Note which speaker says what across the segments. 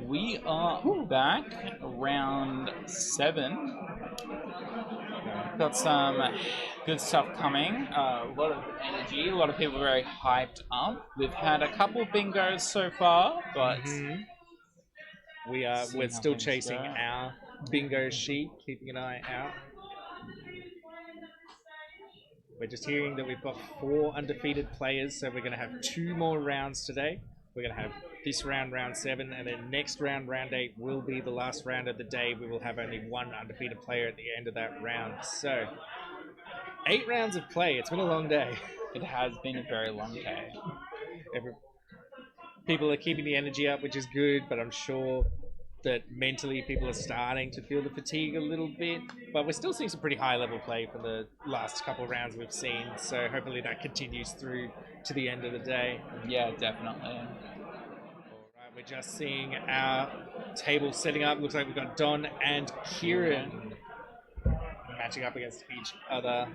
Speaker 1: we are back, round 7. Got some good stuff coming, a lot of energy, a lot of people very hyped up. We've had a couple bingos so far, but
Speaker 2: we're still chasing our bingo sheet, keeping an eye out. We're just hearing that we've got 4 undefeated players, so we're going to have 2 more rounds today. We're going to have this round, round 7, and then next round, round 8, will be the last round of the day. We will have only 1 undefeated player at the end of that round. So, 8 rounds of play. It's been a long day.
Speaker 1: It has been a very long day.
Speaker 2: People are keeping the energy up, which is good, but I'm sure that mentally people are starting to feel the fatigue a little bit, but we're still seeing some pretty high level play from the last couple of rounds we've seen, so hopefully that continues through to the end of the day.
Speaker 1: Yeah, definitely.
Speaker 2: Alright, we're just seeing our table setting up. Looks like we've got Don and Kieran matching up against each other,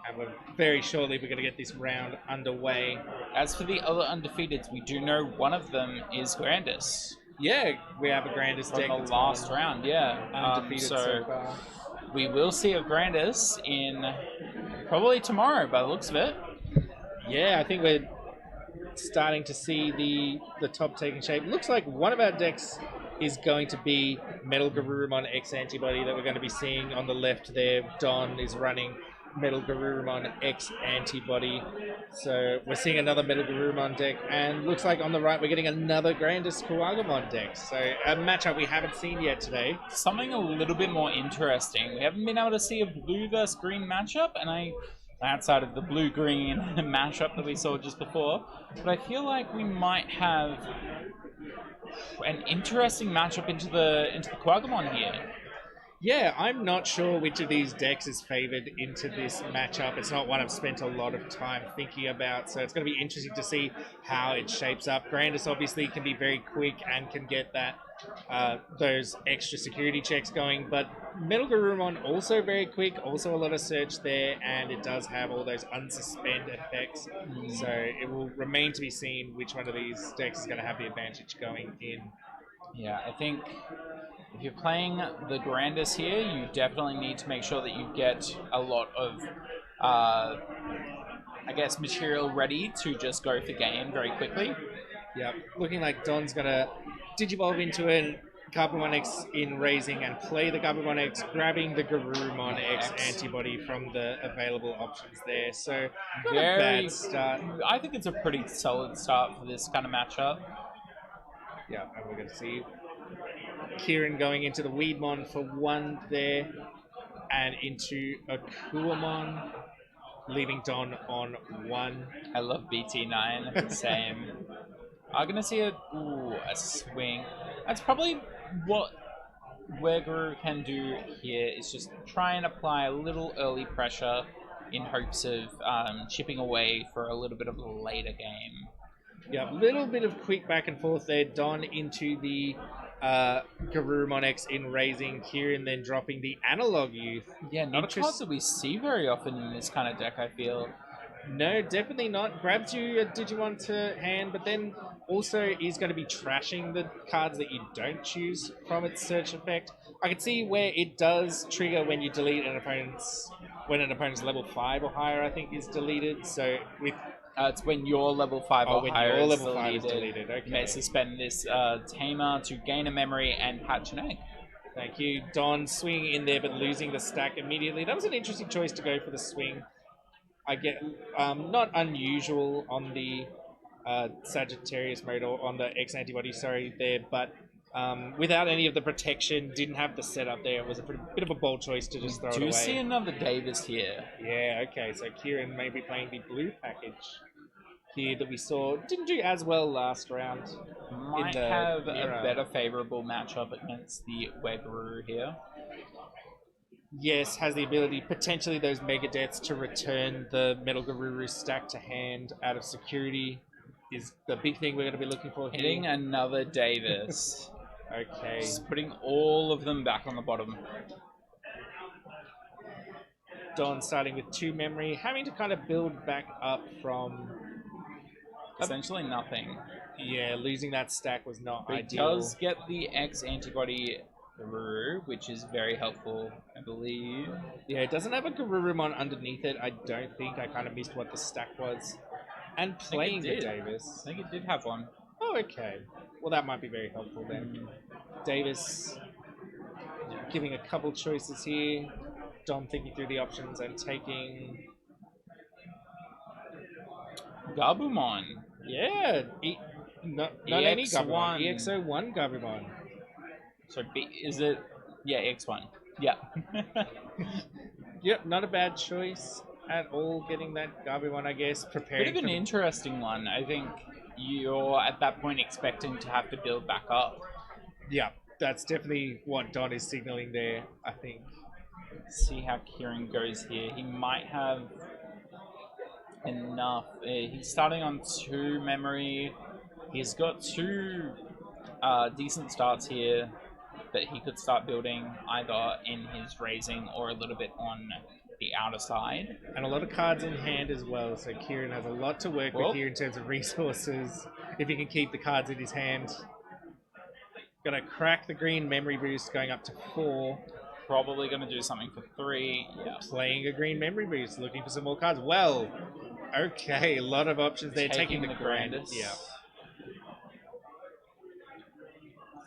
Speaker 2: and very shortly we're going to get this round underway.
Speaker 1: As for the other undefeateds, we do know one of them is Grandis.
Speaker 2: Yeah, we have a Grandis deck
Speaker 1: from the last round, yeah.
Speaker 2: Undefeated so far.
Speaker 1: We will see a Grandis in probably tomorrow by the looks of it.
Speaker 2: Yeah, I think we're starting to see the top taking shape. Looks like one of our decks is going to be Metal Garurumon X Antibody that we're going to be seeing on the left there. Don is running Metal Garurumon X Antibody. So we're seeing another Metal Garurumon deck, and looks like on the right we're getting another GrandisKawagamon deck. So a matchup we haven't seen yet today.
Speaker 1: Something a little bit more interesting. We haven't been able to see a blue versus green matchup, and outside of the blue-green matchup that we saw just before, but I feel like we might have an interesting matchup into the Kawagamon here.
Speaker 2: Yeah, I'm not sure which of these decks is favored into this matchup. It's not one I've spent a lot of time thinking about, so it's going to be interesting to see how it shapes up. Grandis obviously can be very quick and can get those extra security checks going, but Metal Garurumon also very quick, also a lot of search there, and it does have all those unsuspend effects. So it will remain to be seen which one of these decks is going to have the advantage going in.
Speaker 1: Yeah, I think if you're playing the Grandis here, you definitely need to make sure that you get a lot of, I guess, material ready to just go for game very quickly.
Speaker 2: Yeah, looking like Don's going to Digivolve into a Gabumon X in raising and play the Gabumon X, grabbing the Garurumon X antibody from the available options there. So, not a bad start.
Speaker 1: I think it's a pretty solid start for this kind of matchup.
Speaker 2: Yeah, and we're going to see Kieran going into the Weedmon for 1 there, and into a Kuamon, leaving Don on 1.
Speaker 1: I love BT9, same. I'm going to see a swing. That's probably what Guru can do here, is just try and apply a little early pressure in hopes of chipping away for a little bit of a later game.
Speaker 2: Yeah, a little bit of quick back and forth there. Don into the Garurumon X in raising, Kieran then dropping the Analog Youth.
Speaker 1: Yeah, not a card that we see very often in this kind of deck, I feel.
Speaker 2: No, definitely not. Grabs you a Digimon to hand, but then also is going to be trashing the cards that you don't choose from its search effect. I can see where it does trigger when you delete an opponent's... when an opponent's level 5 or higher, I think, is deleted. So with...
Speaker 1: it's when your level 5 or higher
Speaker 2: your level 5 is deleted. Okay.
Speaker 1: You may suspend this Tamer to gain a memory and hatch an egg.
Speaker 2: Thank you. Don swinging in there, but losing the stack immediately. That was an interesting choice to go for the swing. I get not unusual on the Sagittarius mode, or on the X antibody, sorry, there, but without any of the protection, didn't have the setup there. It was a bit of a bold choice to just throw it away.
Speaker 1: Do see another Davis here.
Speaker 2: Yeah, okay, so Kieran may be playing the blue package here that we saw. Didn't do as well last round.
Speaker 1: Might have a better favorable matchup against the Weguru here.
Speaker 2: Yes, has the ability, potentially those Mega Deaths, to return the Metal Garuru stack to hand out of security is the big thing we're going to be looking for here.
Speaker 1: Hitting another Davis.
Speaker 2: Okay.
Speaker 1: Just putting all of them back on the bottom.
Speaker 2: Don starting with 2 memory, having to kind of build back up from
Speaker 1: essentially nothing.
Speaker 2: Yeah, losing that stack was not
Speaker 1: But he
Speaker 2: ideal.
Speaker 1: does get the X antibody through, which is very helpful, I believe.
Speaker 2: Yeah, it doesn't have a Garurumon underneath it, I don't think. I kind of missed what the stack was. And playing the
Speaker 1: I
Speaker 2: Davis.
Speaker 1: think it did have one.
Speaker 2: Oh, okay. Well, that might be very helpful then. Davis giving a couple choices here. Dom thinking through the options and taking...
Speaker 1: Gabumon.
Speaker 2: Yeah! Not any Gabumon. EX01 Gabumon.
Speaker 1: So is it? Yeah, X1. Yeah.
Speaker 2: Yep, not a bad choice at all, getting that Gabumon, I guess. Preparing
Speaker 1: Bit of an interesting one. I think you're at that point expecting to have to build back up.
Speaker 2: Yeah, that's definitely what Don is signaling there, I think.
Speaker 1: See how Kieran goes here. He might have enough. He's starting on 2 memory. He's got 2 decent starts here that he could start building either in his raising or a little bit on the outer side.
Speaker 2: And a lot of cards in hand as well, so Kieran has a lot to work with here in terms of resources, if he can keep the cards in his hand. Gonna crack the green memory boost, going up to 4.
Speaker 1: Probably going to do something for 3. Yeah.
Speaker 2: Playing a green memory boost, looking for some more cards. Well, okay, a lot of options there. Taking the Grandis. Yeah.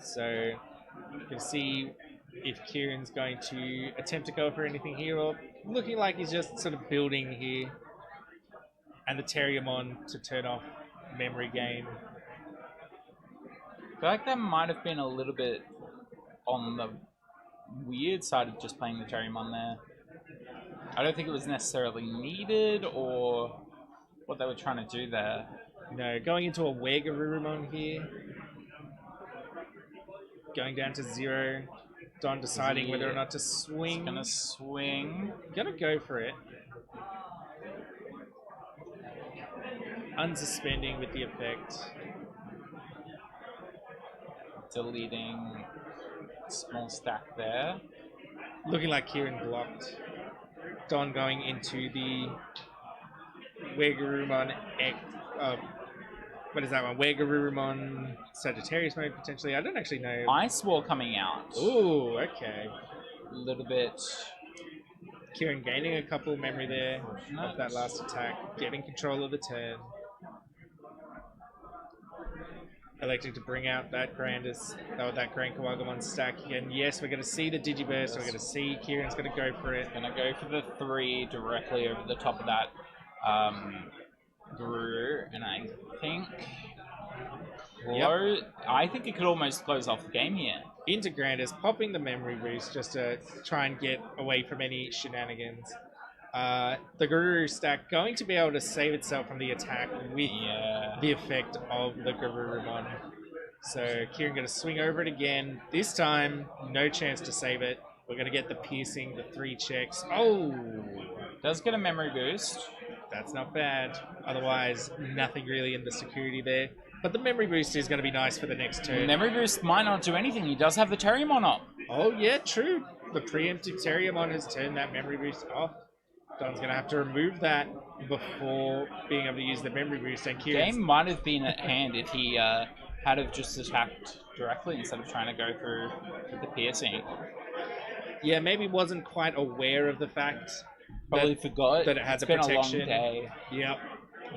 Speaker 2: So you can see if Kieran's going to attempt to go for anything here, or looking like he's just sort of building here. And the Terriermon to turn off memory game.
Speaker 1: I feel like that might have been a little bit on the weird side of just playing the Terriermon there. I don't think it was necessarily needed or what they were trying to do there.
Speaker 2: No, going into a Garurumon here. Going down to 0. Don deciding whether or not to swing.
Speaker 1: He's gonna swing.
Speaker 2: Gonna go for it. Unsuspending with the effect.
Speaker 1: Deleting small stack there.
Speaker 2: Looking like Kieran blocked. Don going into the Garurumon what is that one? Garurumon Sagittarius mode potentially. I don't actually know.
Speaker 1: Ice Wall coming out.
Speaker 2: Ooh, okay.
Speaker 1: A little bit.
Speaker 2: Kieran gaining a couple memory there of that last attack, getting control of the turn. Electing to bring out that Grandis, that GrandisKawagamon stack again. Yes, we're going to see the Digiburst. We're going to see Kieran's going to go for it.
Speaker 1: Going to go for the 3 directly over the top of that Guru, and I think I think it could almost close off the game here.
Speaker 2: Into Grandis, popping the memory boost just to try and get away from any shenanigans. The Guru stack going to be able to save itself from the attack with the effect of the Garurumon. So Kieran going to swing over it again. This time, no chance to save it. We're going to get the piercing, the 3 checks. Oh!
Speaker 1: Does get a memory boost.
Speaker 2: That's not bad. Otherwise, nothing really in the security there. But the memory boost is going to be nice for the next turn.
Speaker 1: The memory boost might not do anything. He does have the Terriermon up.
Speaker 2: Oh, yeah, true. The preemptive Terriermon has turned that memory boost off. Don's going to have to remove that before being able to use the memory boost. And
Speaker 1: Game might have been at hand if he had have just attacked directly instead of trying to go through with the piercing.
Speaker 2: Yeah, maybe wasn't quite aware of the fact.
Speaker 1: Probably forgot
Speaker 2: that it had
Speaker 1: it's
Speaker 2: the
Speaker 1: been
Speaker 2: protection.
Speaker 1: A long day.
Speaker 2: Yep.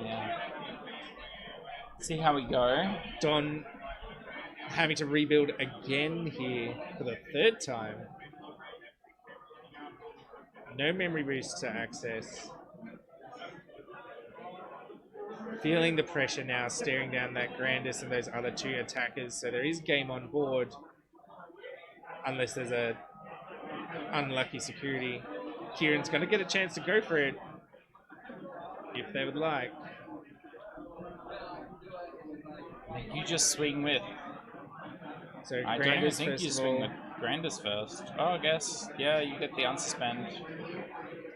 Speaker 1: Yeah. See how we go.
Speaker 2: Don having to rebuild again here for the 3rd time. No memory boost to access. Feeling the pressure now, staring down that Grandis and those other 2 attackers. So there is game on board. Unless there's a unlucky security. Kieran's going to get a chance to go for it. If they would like.
Speaker 1: You just swing with.
Speaker 2: So
Speaker 1: I
Speaker 2: Grandis
Speaker 1: don't think
Speaker 2: first
Speaker 1: you
Speaker 2: of
Speaker 1: swing
Speaker 2: all.
Speaker 1: with Grandis first. Oh, I guess. Yeah, you get the unsuspend.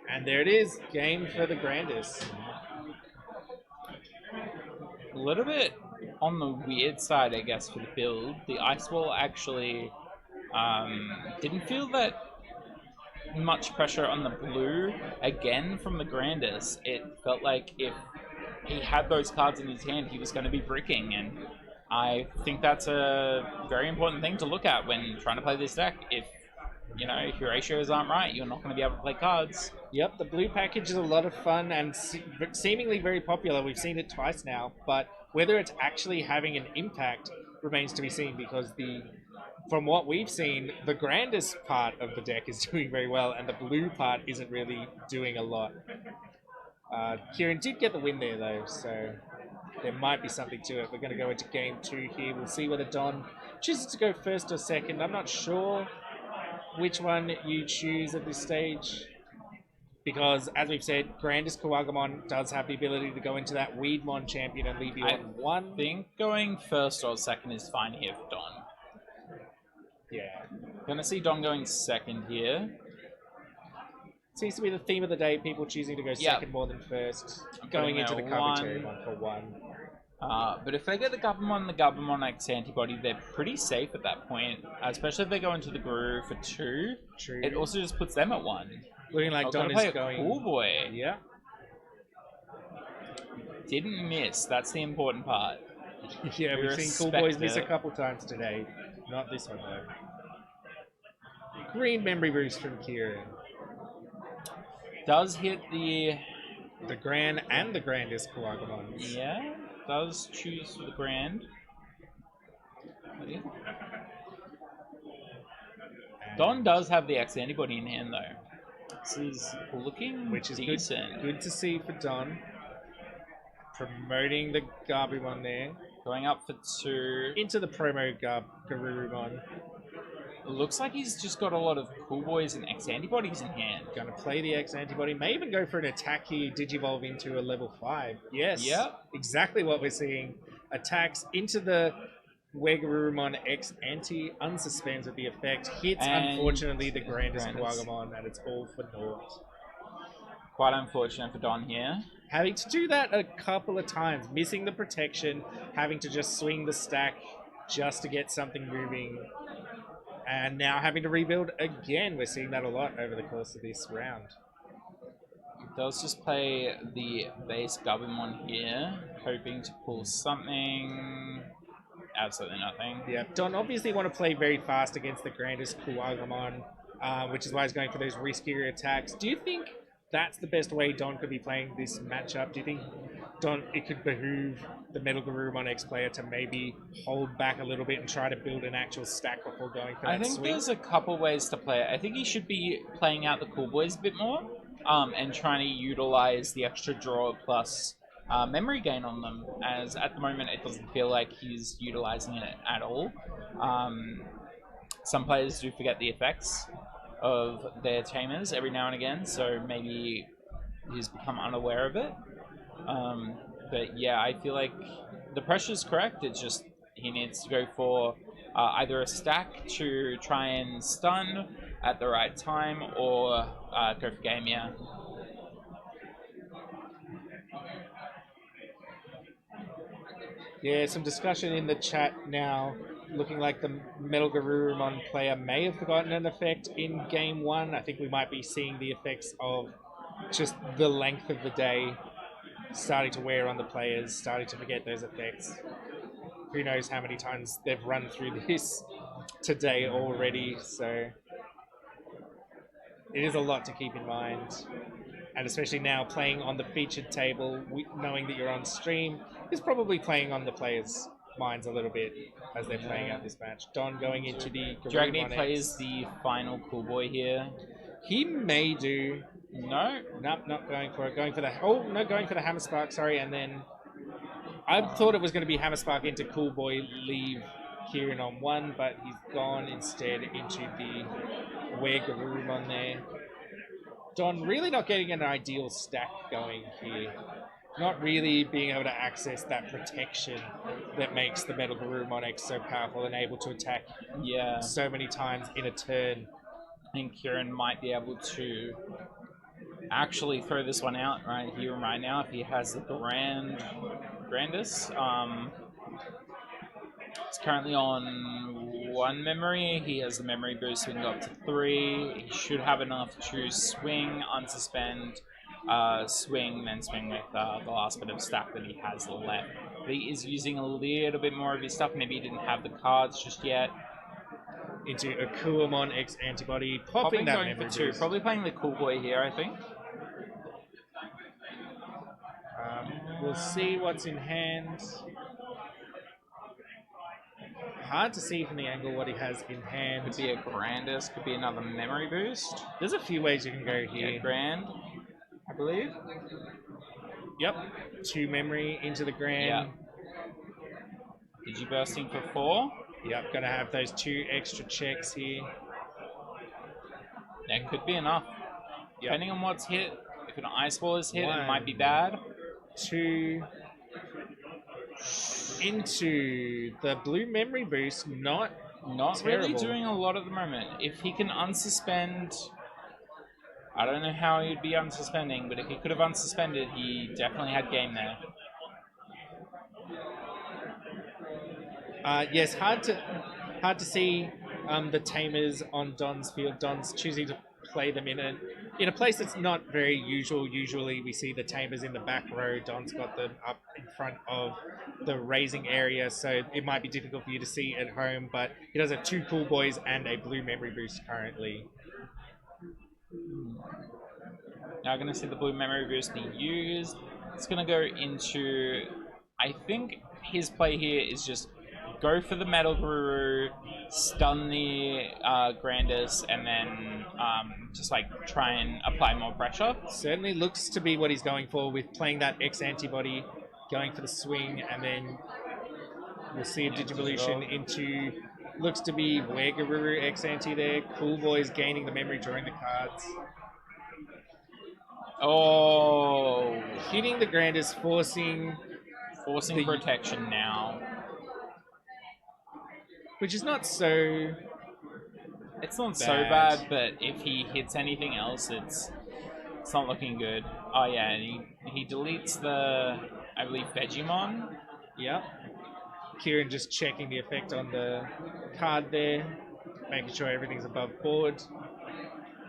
Speaker 2: And there it is. Game for the Grandis.
Speaker 1: A little bit on the weird side, I guess, for the build. The Ice Wall actually didn't feel that much pressure on the blue. Again, from the Grandis, it felt like if he had those cards in his hand, he was going to be bricking, and I think that's a very important thing to look at when trying to play this deck. If your ratios aren't right, you're not going to be able to play cards.
Speaker 2: Yep, the blue package is a lot of fun and seemingly very popular. We've seen it twice now, but whether it's actually having an impact remains to be seen, because from what we've seen, the grandest part of the deck is doing very well, and the blue part isn't really doing a lot. Kieran did get the win there, though, so there might be something to it. We're going to go into game 2 here. We'll see whether Don chooses to go first or second. I'm not sure which one you choose at this stage, because, as we've said, GrandisKawagamon does have the ability to go into that Weedmon champion and leave you on 1.
Speaker 1: I think going first or second is fine here for Don.
Speaker 2: Yeah.
Speaker 1: Gonna see Don going second here.
Speaker 2: Seems to be the theme of the day, people choosing to go second more than first. Going into the commentary one for 1.
Speaker 1: But if they get the Gabumon X antibody, they're pretty safe at that point. Especially if they go into the Guru for 2.
Speaker 2: True.
Speaker 1: It also just puts them at 1.
Speaker 2: Looking like Don is going...
Speaker 1: Cool boy.
Speaker 2: Yeah.
Speaker 1: Didn't miss. That's the important part.
Speaker 2: Yeah, we've seen cool boys miss a couple times today. Not this one, though. Green memory boost from Kieran.
Speaker 1: Does hit the
Speaker 2: Grand and the GrandisKawagamon.
Speaker 1: Yeah, does choose for the Grand. Don does have the X antibody in hand, though. This is looking decent.
Speaker 2: Good to see for Don. Promoting the Garurumon there.
Speaker 1: Going up for 2.
Speaker 2: Into the promo Garurumon.
Speaker 1: Looks like he's just got a lot of cool boys and X antibodies in hand.
Speaker 2: Going to play the X antibody. May even go for an attack here. Digivolve into a level 5. Yes.
Speaker 1: Yep.
Speaker 2: Exactly what we're seeing. Attacks into the Garurumon X anti. Unsuspends with the effect. Hits, and unfortunately, the GrandisKawagamon, and it's all for naught.
Speaker 1: Quite unfortunate for Don here.
Speaker 2: Having to do that a couple of times. Missing the protection. Having to just swing the stack just to get something moving. And now having to rebuild again. We're seeing that a lot over the course of this round.
Speaker 1: Does just play the base Gabumon here, hoping to pull something. Absolutely nothing.
Speaker 2: Yeah, Don obviously want to play very fast against the GrandisKawagamon, which is why he's going for those riskier attacks. Do you think that's the best way Don could be playing this matchup? Do you think it could behoove the Metal Garurumon X player to maybe hold back a little bit and try to build an actual stack before going for that swing?
Speaker 1: I think there's a couple ways to play it. I think he should be playing out the cool boys a bit more, and trying to utilize the extra draw plus memory gain on them, as at the moment it doesn't feel like he's utilizing it at all. Some players do forget the effects of their tamers every now and again, so maybe he's become unaware of it. But yeah, I feel like the pressure's correct. It's just he needs to go for either a stack to try and stun at the right time, or go for game, yeah.
Speaker 2: Yeah, some discussion in the chat now. Looking like the Metal Garurumon player may have forgotten an effect in game 1. I think we might be seeing the effects of just the length of the day starting to wear on the players, starting to forget those effects. Who knows how many times they've run through this today already, so it is a lot to keep in mind. And especially now playing on the featured table, knowing that you're on stream, is probably playing on the players' minds a little bit as they're playing out this match. Don going into the
Speaker 1: Dragon plays the final cool boy here.
Speaker 2: He may do.
Speaker 1: No,
Speaker 2: not going for it. Going for the going for the Hammer Spark. Sorry, and then I thought it was going to be Hammer Spark into Cool Boy, leave Kieran on 1, but he's gone instead into the Garurumon there. Don really not getting an ideal stack going here. Not really being able to access that protection that makes the Metal Garurumon X so powerful and able to attack so many times in a turn.
Speaker 1: I think Kieran might be able to actually throw this one out right here and right now if he has the Grandis. It's currently on 1 memory. He has the memory boost, so he can go up to 3. He should have enough to swing, unsuspend, swing, then swing with the last bit of stack that he has left. But he is using a little bit more of his stuff. Maybe he didn't have the cards just yet.
Speaker 2: Into a Garurumon X antibody, popping that
Speaker 1: Going
Speaker 2: memory
Speaker 1: for two.
Speaker 2: boost.
Speaker 1: Probably playing the cool boy here, I think.
Speaker 2: We'll see what's in hand. Hard to see from the angle what he has in hand.
Speaker 1: Could be a Grandis, could be another memory boost.
Speaker 2: There's a few ways you can go here.
Speaker 1: Yeah, Grand, I believe.
Speaker 2: Yep. 2 memory into the Grand.
Speaker 1: Yeah. Digibursting for 4.
Speaker 2: Yep, gonna have those 2 extra checks here.
Speaker 1: That could be enough.
Speaker 2: Yep.
Speaker 1: Depending on what's hit. If an Ice Ball is hit,
Speaker 2: 1,
Speaker 1: it might be bad.
Speaker 2: 2 into the blue memory boost. Not
Speaker 1: really
Speaker 2: terrible.
Speaker 1: doing a lot at the moment. If he can unsuspend, I don't know how he'd be unsuspending, but if he could have unsuspended, he definitely had game there.
Speaker 2: Yes, hard to see the tamers on Don's field. Don's choosing to play them in a place that's not very usual. Usually we see the tamers in the back row. Don's got them up in front of the raising area, so it might be difficult for you to see at home, but he does have 2 cool boys and a blue memory boost currently.
Speaker 1: Now I'm going to see the blue memory boost be used. It's going to go into, I think his play here is just go for the Metal Guru, stun the Grandis, and then just like try and apply more pressure.
Speaker 2: Certainly looks to be what he's going for with playing that X antibody, going for the swing, and then we'll see a Digivolution into, looks to be Garuru X anti there. Cool Boys gaining the memory, drawing the cards.
Speaker 1: Oh,
Speaker 2: hitting the Grandis, forcing the
Speaker 1: protection now.
Speaker 2: Which is not so...
Speaker 1: It's not so bad, but if he hits anything else, it's not looking good. Oh yeah, and he deletes the, I believe, Digimon.
Speaker 2: Yep. Kieran just checking the effect on the card there, making sure everything's above board.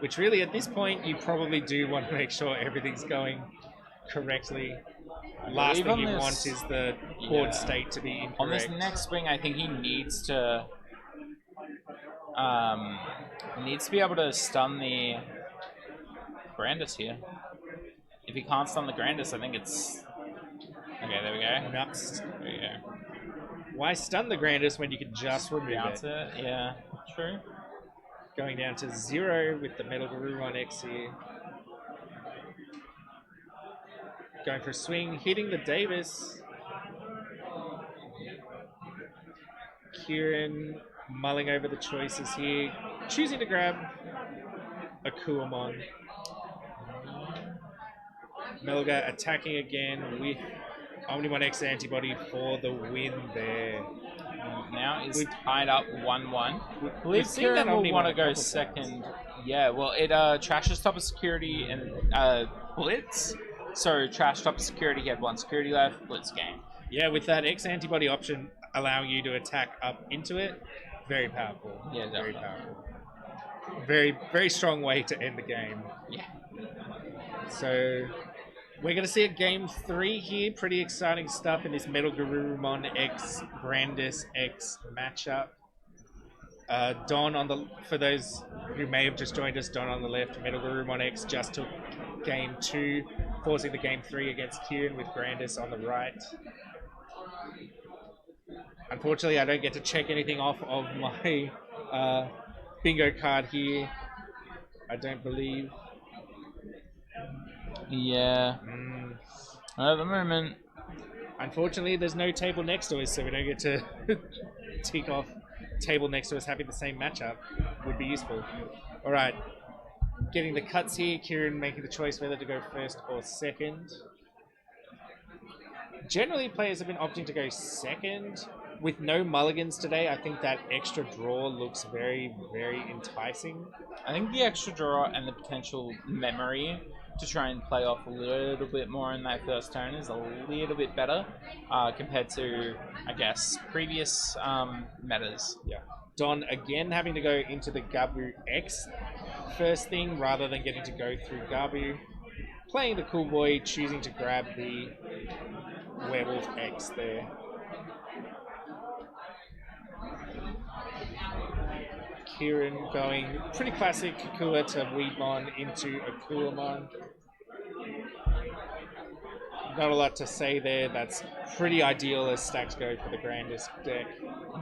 Speaker 2: Which really, at this point, you probably do want to make sure everything's going correctly. Last thing you want is the board state to be incorrect.
Speaker 1: On this next swing, I think he needs to be able to stun the Grandis here. If he can't stun the Grandis, I think it's... Okay, there we go.
Speaker 2: Nuts.
Speaker 1: There we go.
Speaker 2: Why stun the Grandis when you can just remove it?
Speaker 1: Yeah, true.
Speaker 2: Going down to 0 with the Metal Garurumon X here. Going for a swing, hitting the Davis. Kieran mulling over the choices here, choosing to grab a Kuamon. Melga attacking again with Omnimon X antibody for the win there.
Speaker 1: Now is tied up 1-1. I believe
Speaker 2: Kieran
Speaker 1: will want to go second. Yeah, well, it trashes top of security and blitz. So trash top of security, he had 1 security left, blitz game.
Speaker 2: Yeah, with that X antibody option allowing you to attack up into it, very powerful.
Speaker 1: Yeah, definitely.
Speaker 2: Very powerful. Very, very strong way to end the game.
Speaker 1: Yeah.
Speaker 2: So we're going to see a game 3 here. Pretty exciting stuff in this Metal Garurumon X Grandis X matchup. Don on the, for those who may have just joined us, Don on the left, Metal Garurumon X just took game 2, forcing the game 3 against Kieran with Grandis on the right. Unfortunately, I don't get to check anything off of my bingo card here. I don't believe.
Speaker 1: Yeah. At the moment.
Speaker 2: Unfortunately, there's no table next to us, so we don't get to tick off table next to us having the same matchup. Would be useful. All right. Getting the cuts here. Kieran making the choice whether to go first or second. Generally, players have been opting to go second. With no mulligans today, I think that extra draw looks very, very enticing.
Speaker 1: I think the extra draw and the potential memory to try and play off a little bit more in that first turn is a little bit better compared to, I guess, previous metas.
Speaker 2: Yeah. Don again having to go into the Gabu X first thing rather than getting to go through Gabu. playing the cool boy, choosing to grab the Werewolf X there. Kieran going pretty classic Kukua to Weedmon into Akuamon. Not a lot to say there. That's pretty ideal as stacks go for the Grandis deck.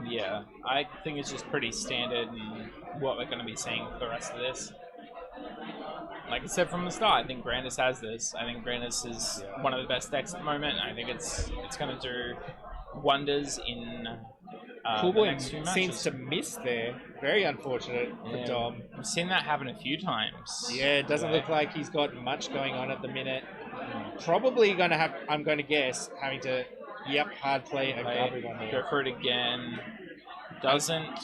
Speaker 1: Yeah, I think it's just pretty standard and what we're going to be seeing for the rest of this. Like I said from the start, I think Grandis has this. I think Grandis is one of the best decks at the moment. I think it's going to do wonders in
Speaker 2: Cool
Speaker 1: the
Speaker 2: Boy
Speaker 1: next few matches.
Speaker 2: seems to miss there. Very unfortunate for Dom.
Speaker 1: We've seen that happen a few times.
Speaker 2: Yeah, it doesn't look like he's got much going on at the minute. Probably going to have, I'm going to guess, having to, hard play a Garurumon here.
Speaker 1: Go for it again. Doesn't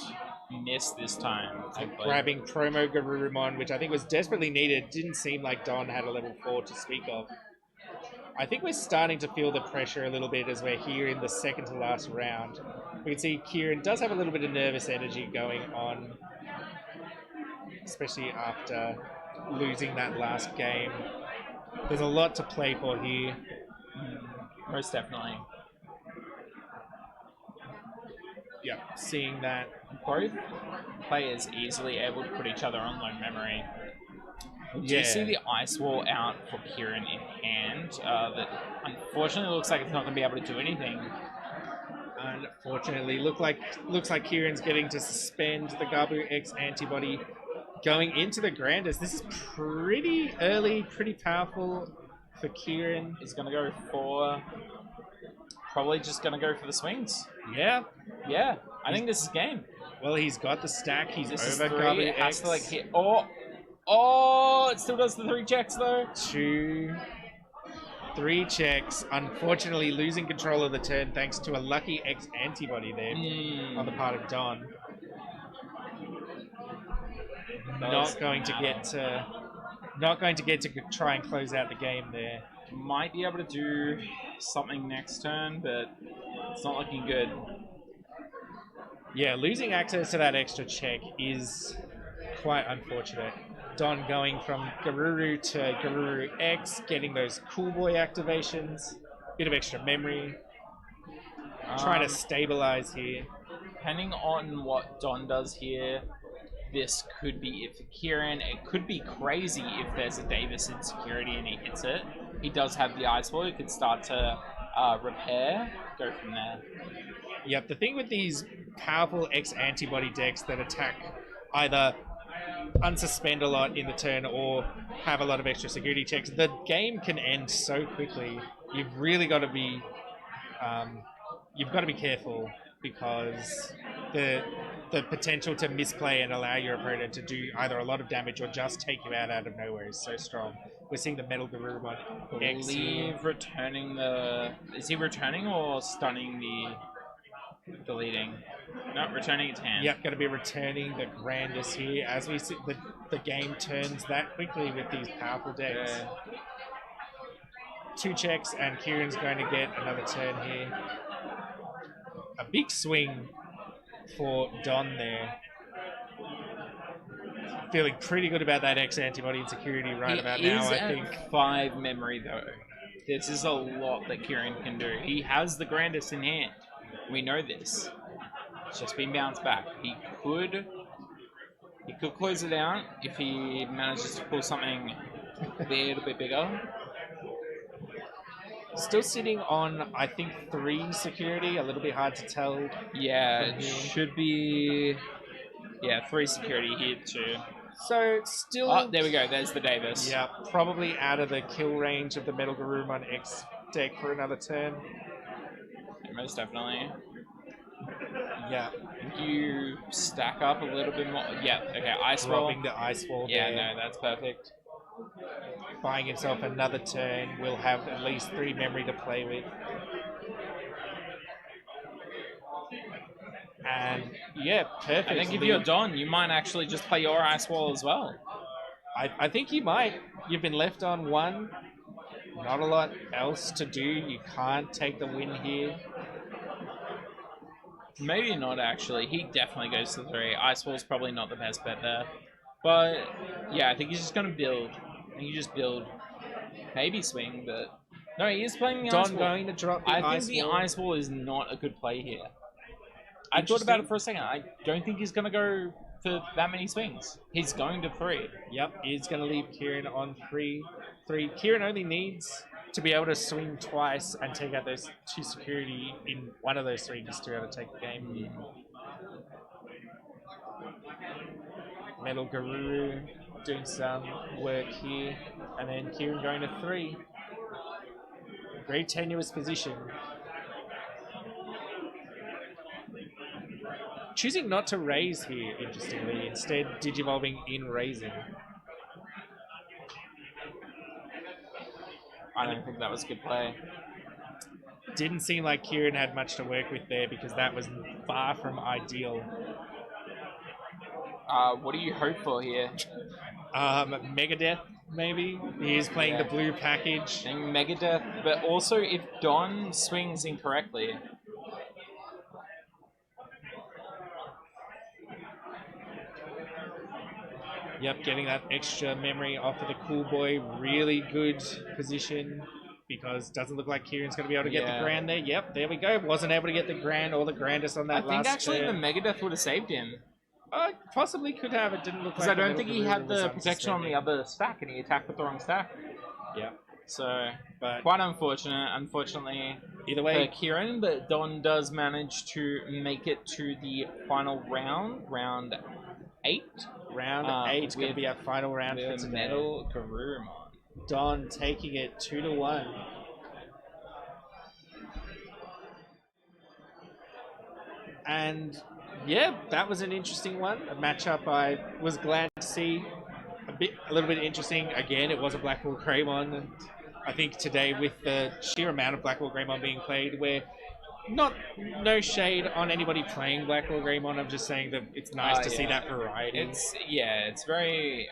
Speaker 1: miss this time.
Speaker 2: Grabbing promo Garurumon, which I think was desperately needed. Didn't seem like Don had a level 4 to speak of. I think we're starting to feel the pressure a little bit as we're here in the second to last round. We can see Kieran does have a little bit of nervous energy going on, especially after losing that last game. There's a lot to play for here.
Speaker 1: Most definitely.
Speaker 2: Yeah, seeing that.
Speaker 1: Both players easily able to put each other on low memory. Do you see the Ice Wall out for Kieran in hand? That unfortunately looks like it's not going to be able to do anything.
Speaker 2: Unfortunately, looks like Kieran's getting to suspend the Gabu X antibody going into the Grandis. This is pretty early, pretty powerful for Kieran.
Speaker 1: He's going to go for... Probably just going to go for the swings.
Speaker 2: Yeah.
Speaker 1: Yeah. I think this is game.
Speaker 2: Well, he's got the stack. He's
Speaker 1: this
Speaker 2: over
Speaker 1: is 3.
Speaker 2: Gabu
Speaker 1: It has
Speaker 2: X.
Speaker 1: to, like, hit... Oh, it still does the 3 checks, though.
Speaker 2: 2, 3 checks. Unfortunately, losing control of the turn thanks to a lucky X antibody there on the part of Don. Not going to get to try and close out the game there.
Speaker 1: Might be able to do something next turn, but it's not looking good.
Speaker 2: Yeah, losing access to that extra check is quite unfortunate. Don going from Garuru to Garuru X, getting those Cool Boy activations. Bit of extra memory. Trying to stabilize here.
Speaker 1: Depending on what Don does here, this could be it for Kieran. It could be crazy if there's a Davis insecurity and he hits it. He does have the Ice Wall. He could start to repair, go from there.
Speaker 2: Yep, the thing with these powerful X antibody decks that attack either unsuspend a lot in the turn or have a lot of extra security checks, the game can end so quickly. You've really got to be careful because the potential to misplay and allow your opponent to do either a lot of damage or just take you out of nowhere is so strong. We're seeing the Metal Garurumon X here.
Speaker 1: Returning the... Is he returning or stunning the deleting? No, returning its hand.
Speaker 2: Yep, going to be returning the Grandis here as we see the game turns that quickly with these powerful decks.
Speaker 1: Yeah.
Speaker 2: 2 checks and Kieran's going to get another turn here. A big swing for Don there. Feeling pretty good about that X antibody insecurity right about now, I think.
Speaker 1: 5 memory though. This is a lot that Kieran can do. He has the Grandis in hand. We know this. It's just been bounced back. He could close it out if he manages to pull something a little bit bigger.
Speaker 2: Still sitting on, I think, 3 security. A little bit hard to tell.
Speaker 1: Yeah, it should be... Yeah, 3 security here too.
Speaker 2: So, still...
Speaker 1: Oh, there we go. There's the Davis.
Speaker 2: Yeah, probably out of the kill range of the Metal Garurumon X deck for another turn.
Speaker 1: Yeah, most definitely.
Speaker 2: Yeah.
Speaker 1: You stack up a little bit more. Yeah, okay, Ice Wall.
Speaker 2: Dropping the Ice Wall
Speaker 1: Yeah,
Speaker 2: there.
Speaker 1: no, that's perfect.
Speaker 2: Buying himself another turn. Will have at least 3 memory to play with. And yeah, perfect.
Speaker 1: I think if you're Don, you might actually just play your Ice Wall as well.
Speaker 2: I think you might. You've been left on 1. Not a lot else to do. You can't take the win here.
Speaker 1: Maybe not, actually. He definitely goes to 3. Ice Wall's probably not the best bet there. But, yeah, I think he's just going to build. I think you just build. maybe swing, but no, he is playing the ice
Speaker 2: Don
Speaker 1: ball.
Speaker 2: going to drop the
Speaker 1: I think
Speaker 2: ice
Speaker 1: the
Speaker 2: wall.
Speaker 1: ice ball is not a good play here. I thought about it for a second. I don't think he's going to go for that many swings. He's going to 3.
Speaker 2: Yep, he's going to leave Kieran on 3. Kieran only needs to be able to swing twice and take out those 2 security in one of those swings to be able to take the game. Metal Garuru doing some work here, and then Kieran going to 3. Very tenuous position. Choosing not to raise here, interestingly, instead digivolving in raising.
Speaker 1: I don't think that was a good play.
Speaker 2: Didn't seem like Kieran had much to work with there because that was far from ideal.
Speaker 1: What do you hope for here?
Speaker 2: Megadeth, maybe? He is playing the blue package.
Speaker 1: And Megadeth, but also if Don swings incorrectly.
Speaker 2: Yep, getting that extra memory off of the cool boy. Really good position because doesn't look like Kieran's going to be able to get the grand there. Yep, there we go. Wasn't able to get the grand or the grandest on that
Speaker 1: I think
Speaker 2: last
Speaker 1: actually
Speaker 2: turn.
Speaker 1: the Megadeth would have saved him.
Speaker 2: Possibly could have. It didn't look like
Speaker 1: Because I don't think he had the protection on the
Speaker 2: other.
Speaker 1: other stack and he attacked with the wrong stack.
Speaker 2: Yeah.
Speaker 1: So,
Speaker 2: But
Speaker 1: quite unfortunate, unfortunately,
Speaker 2: either
Speaker 1: for
Speaker 2: way,
Speaker 1: Kieran, but Don does manage to make it to the final round, round 8.
Speaker 2: round 8 is going to be our final round for
Speaker 1: with
Speaker 2: today.
Speaker 1: Metal Garurumon.
Speaker 2: Don taking it 2-1. And yeah, that was an interesting one. A matchup I was glad to see. A little bit interesting. Again, it was a Blackwall Greymon. And I think today, with the sheer amount of Blackwall Greymon being played, no shade on anybody playing Blackwall Greymon. I'm just saying that it's nice to see that variety.
Speaker 1: It's very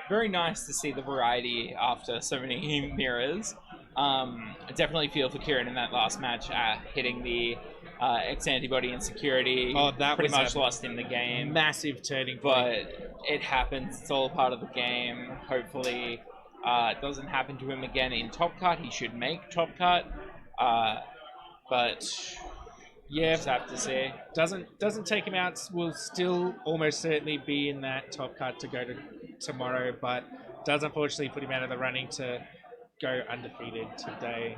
Speaker 1: very nice to see the variety after so many mirrors. I definitely feel for Kieran in that last match, hitting the X antibody insecurity.
Speaker 2: Oh, that
Speaker 1: pretty
Speaker 2: was
Speaker 1: much lost in the game.
Speaker 2: Massive turning
Speaker 1: But
Speaker 2: point.
Speaker 1: it happens. It's all part of the game. Hopefully, it doesn't happen to him again in Top Cut. He should make Top Cut. But yeah, just have to see.
Speaker 2: Doesn't take him out. Will still almost certainly be in that Top Cut to go to tomorrow, but does unfortunately put him out of the running to go undefeated today.